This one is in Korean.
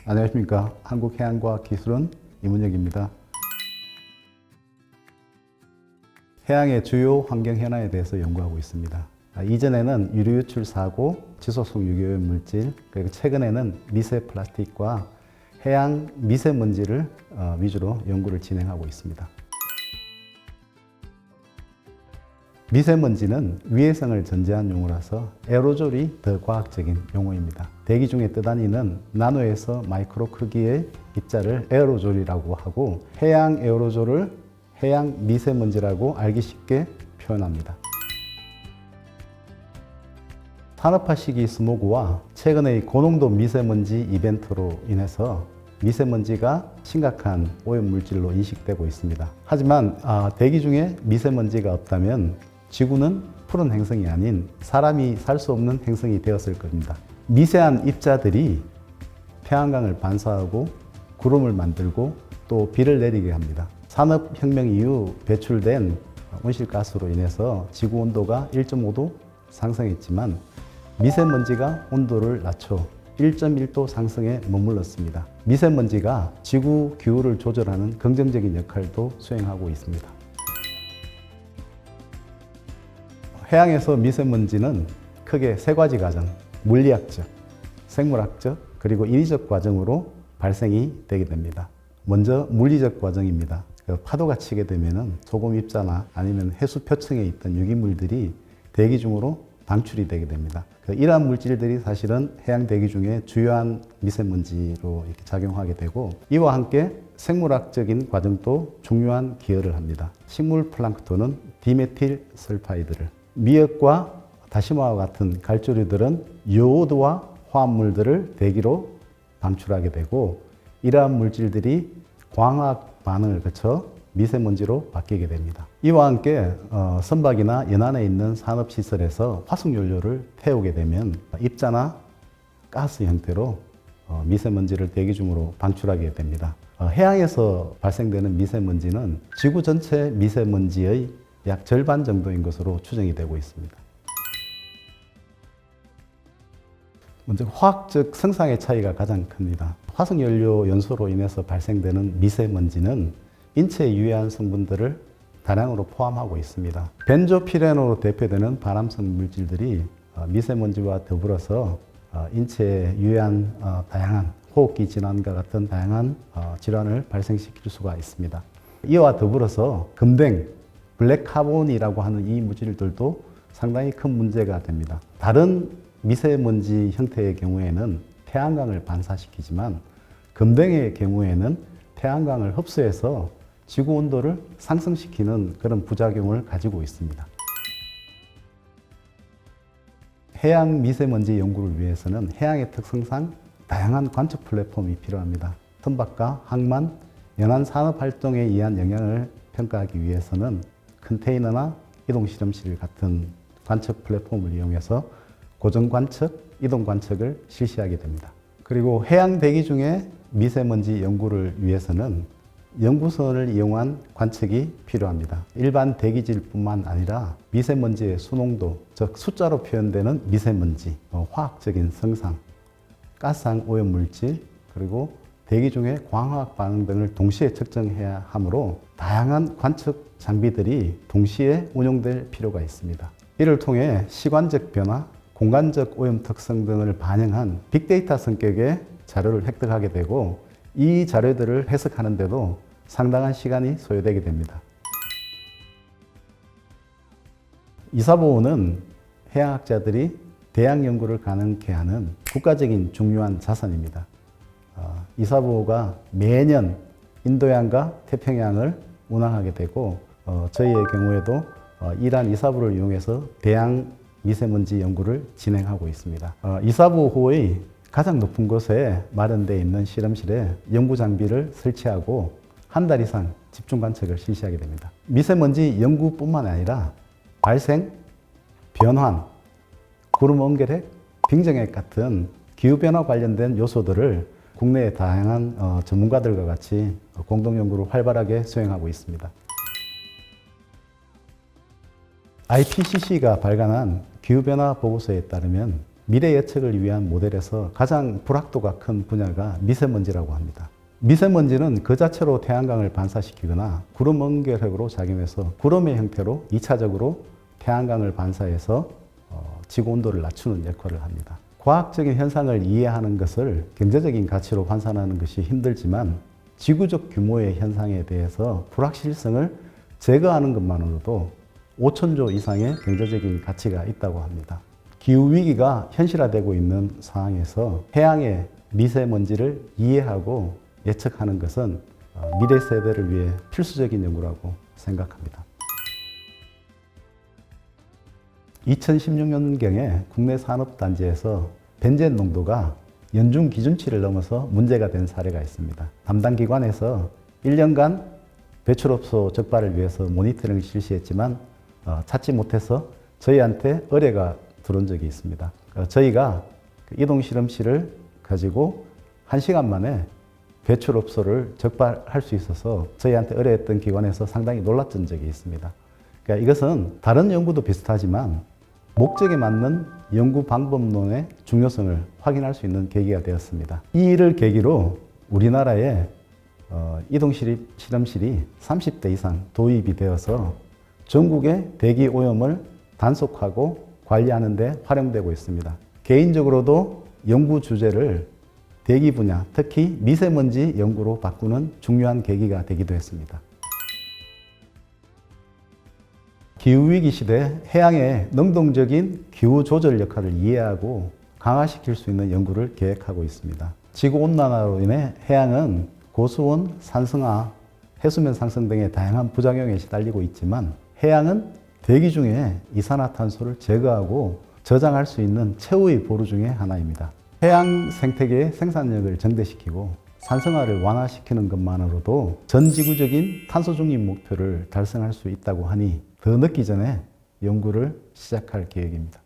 안녕하십니까. 한국해양과학기술원 이문혁입니다. 해양의 주요 환경 현안에 대해서 연구하고 있습니다. 이전에는 유류 유출 사고, 지속성 유기오염 물질, 그리고 최근에는 미세 플라스틱과 해양 미세먼지를 위주로 연구를 진행하고 있습니다. 미세먼지는 위해성을 전제한 용어라서 에어로졸이 더 과학적인 용어입니다. 대기 중에 떠다니는 나노에서 마이크로 크기의 입자를 에어로졸이라고 하고 해양 에어로졸을 해양 미세먼지라고 알기 쉽게 표현합니다. 산업화 시기 스모그와 최근의 고농도 미세먼지 이벤트로 인해서 미세먼지가 심각한 오염물질로 인식되고 있습니다. 하지만 대기 중에 미세먼지가 없다면 지구는 푸른 행성이 아닌 사람이 살 수 없는 행성이 되었을 겁니다. 미세한 입자들이 태양광을 반사하고 구름을 만들고 또 비를 내리게 합니다. 산업혁명 이후 배출된 온실가스로 인해서 지구 온도가 1.5도 상승했지만 미세먼지가 온도를 낮춰 1.1도 상승에 머물렀습니다. 미세먼지가 지구 기후를 조절하는 긍정적인 역할도 수행하고 있습니다. 해양에서 미세먼지는 크게 세 가지 과정, 물리학적, 생물학적, 그리고 인위적 과정으로 발생이 되게 됩니다. 먼저 물리적 과정입니다. 파도가 치게 되면 소금 입자나 아니면 해수 표층에 있던 유기물들이 대기 중으로 방출이 되게 됩니다. 이러한 물질들이 사실은 해양 대기 중에 주요한 미세먼지로 이렇게 작용하게 되고 이와 함께 생물학적인 과정도 중요한 기여를 합니다. 식물 플랑크톤은 디메틸 설파이드를, 미역과 다시마와 같은 갈조류들은 요오드와 화합물들을 대기로 방출하게 되고 이러한 물질들이 광학 반응을 거쳐 미세먼지로 바뀌게 됩니다. 이와 함께 선박이나 연안에 있는 산업시설에서 화석연료를 태우게 되면 입자나 가스 형태로 미세먼지를 대기 중으로 방출하게 됩니다. 해양에서 발생되는 미세먼지는 지구 전체 미세먼지의 약 절반 정도인 것으로 추정이 되고 있습니다. 먼저 화학적 성상의 차이가 가장 큽니다. 화석연료 연소로 인해서 발생되는 미세먼지는 인체에 유해한 성분들을 다량으로 포함하고 있습니다. 벤조피레놀로 대표되는 발암성 물질들이 미세먼지와 더불어서 인체에 유해한 다양한 호흡기 질환과 같은 다양한 질환을 발생시킬 수가 있습니다. 이와 더불어서 금댕, 블랙카본이라고 하는 이 물질들도 상당히 큰 문제가 됩니다. 다른 미세먼지 형태의 경우에는 태양광을 반사시키지만 금댕의 경우에는 태양광을 흡수해서 지구 온도를 상승시키는 그런 부작용을 가지고 있습니다. 해양 미세먼지 연구를 위해서는 해양의 특성상 다양한 관측 플랫폼이 필요합니다. 선박과 항만, 연안 산업 활동에 의한 영향을 평가하기 위해서는 컨테이너나 이동 실험실 같은 관측 플랫폼을 이용해서 고정 관측, 이동 관측을 실시하게 됩니다. 그리고 해양 대기 중에 미세먼지 연구를 위해서는 연구선을 이용한 관측이 필요합니다. 일반 대기질뿐만 아니라 미세먼지의 수농도, 즉 숫자로 표현되는 미세먼지, 화학적인 성상, 가스상 오염물질, 그리고 대기 중의 광학 반응 등을 동시에 측정해야 하므로 다양한 관측 장비들이 동시에 운용될 필요가 있습니다. 이를 통해 시관적 변화, 공간적 오염 특성 등을 반영한 빅데이터 성격의 자료를 획득하게 되고 이 자료들을 해석하는 데도 상당한 시간이 소요되게 됩니다. 이사보호는 해양학자들이 대양 연구를 가능케 하는 국가적인 중요한 자산입니다. 이사보호가 매년 인도양과 태평양을 운항하게 되고 저희의 경우에도 이러한 이사보를 이용해서 대양 미세먼지 연구를 진행하고 있습니다. 이사보호의 가장 높은 곳에 마련되어 있는 실험실에 연구 장비를 설치하고 한 달 이상 집중 관측을 실시하게 됩니다. 미세먼지 연구뿐만 아니라 발생, 변환, 구름 옹결핵, 빙정핵 같은 기후변화 관련된 요소들을 국내의 다양한 전문가들과 같이 공동 연구를 활발하게 수행하고 있습니다. IPCC가 발간한 기후변화 보고서에 따르면 미래 예측을 위한 모델에서 가장 불확도가 큰 분야가 미세먼지라고 합니다. 미세먼지는 그 자체로 태양광을 반사시키거나 구름 원결핵으로 작용해서 구름의 형태로 2차적으로 태양광을 반사해서 지구 온도를 낮추는 역할을 합니다. 과학적인 현상을 이해하는 것을 경제적인 가치로 환산하는 것이 힘들지만 지구적 규모의 현상에 대해서 불확실성을 제거하는 것만으로도 5천조 이상의 경제적인 가치가 있다고 합니다. 기후위기가 현실화되고 있는 상황에서 해양의 미세먼지를 이해하고 예측하는 것은 미래 세대를 위해 필수적인 연구라고 생각합니다. 2016년경에 국내 산업단지에서 벤젠 농도가 연중 기준치를 넘어서 문제가 된 사례가 있습니다. 담당 기관에서 1년간 배출업소 적발을 위해서 모니터링을 실시했지만 찾지 못해서 저희한테 의뢰가 들어온 적이 있습니다. 저희가 이동실험실을 가지고 1시간 만에 배출업소를 적발할 수 있어서 저희한테 의뢰했던 기관에서 상당히 놀랐던 적이 있습니다. 그러니까 이것은 다른 연구도 비슷하지만 목적에 맞는 연구 방법론의 중요성을 확인할 수 있는 계기가 되었습니다. 이 일을 계기로 우리나라에 이동실험실이 30대 이상 도입이 되어서 전국의 대기 오염을 단속하고 관리하는 데 활용되고 있습니다. 개인적으로도 연구 주제를 대기 분야, 특히 미세먼지 연구로 바꾸는 중요한 계기가 되기도 했습니다. 기후위기 시대 해양의 능동적인 기후 조절 역할을 이해하고 강화시킬 수 있는 연구를 계획하고 있습니다. 지구온난화로 인해 해양은 고수온, 산성화, 해수면 상승 등의 다양한 부작용에 시달리고 있지만 해양은 대기 중에 이산화탄소를 제거하고 저장할 수 있는 최후의 보루 중에 하나입니다. 해양 생태계의 생산력을 증대시키고 산성화를 완화시키는 것만으로도 전 지구적인 탄소 중립 목표를 달성할 수 있다고 하니 더 늦기 전에 연구를 시작할 계획입니다.